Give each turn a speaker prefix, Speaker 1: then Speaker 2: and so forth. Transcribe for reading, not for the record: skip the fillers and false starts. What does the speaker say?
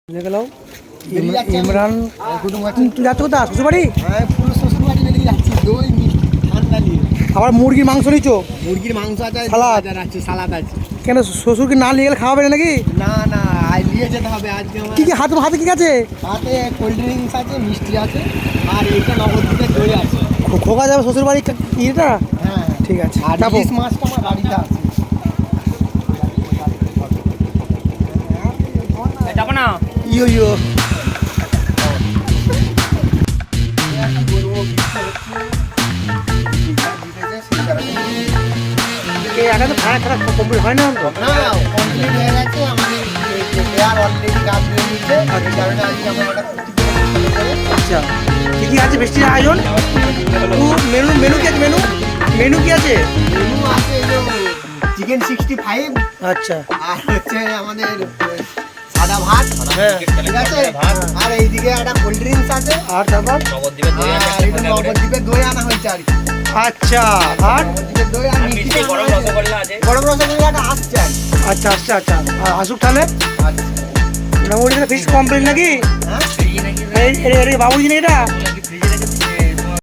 Speaker 1: গেলাম ইমরান তুই যাচ্ছ কোথা শ্বশুরবাড়ি? আবার মুরগির মাংস নিচ্ছ?
Speaker 2: মুরগির মাংস আছে,
Speaker 1: সালাদ
Speaker 2: আছে, সালাদ আছে।
Speaker 1: কেন শ্বশুরকে না নিয়ে গেলে খাওয়াবে না নাকি?
Speaker 2: না না, আজ নিয়ে যেতে হবে আজকে।
Speaker 1: কি কি হাতে হাতে কি আছে?
Speaker 2: হাতে কোল্ড ড্রিঙ্কস আছে, মিষ্টি আছে, আর এইটা নবদ্বীপের দই আছে।
Speaker 1: খোকা যাবে শ্বশুরবাড়ি ইয়েটা?
Speaker 2: হ্যাঁ
Speaker 1: ঠিক আছে,
Speaker 2: আর
Speaker 1: যাবো।
Speaker 2: ইলিশ মাছটা আমার গাড়িতে আছে।
Speaker 3: যাবো না
Speaker 1: ইয়ো ইয়ো এই আগে তো খারাপ খারাপ কমপ্লিট হয় না তো?
Speaker 2: না কমপ্লিট হয়ে গেছে আমাদের, প্লেয়ার অলরেডি কাজ নিয়ে নিচ্ছে। এই কারণে আজকে আমরা একটা
Speaker 1: আচ্ছা, কি কি আছে বৃষ্টির আয়োজন? মেনু মেনু কি আছে? মেনু মেনু কি আছে?
Speaker 2: মেনু আছে, চিকেন 65,
Speaker 1: আচ্ছা
Speaker 2: আর হচ্ছে আমাদের সাদা ভাত,
Speaker 1: হ্যাঁ
Speaker 2: ঠিক আছে, আর এইদিকে একটা কোল্ড ড্রিঙ্কস আছে,
Speaker 1: আর তারপর
Speaker 3: নবদ্বীপের দই আছে,
Speaker 2: আর এটা নবদ্বীপের দই আনা হয়েছে আর কি।
Speaker 1: আচ্ছা আর
Speaker 2: নবদ্বীপের দই আর মিষ্টি
Speaker 3: মিষ্টি গরম রসগোল্লা আছে।
Speaker 2: গরম রসগোল্লাটা আসছে আর কি।
Speaker 1: আচ্ছা আচ্ছা আচ্ছা আর আসুক তাহলে।
Speaker 2: আচ্ছা
Speaker 1: মোটামুটি ফিস কমপ্লিট নাকি?
Speaker 2: হ্যাঁ
Speaker 1: এই বাবুজি নাকি এটা?
Speaker 3: ফ্রিজে রেখে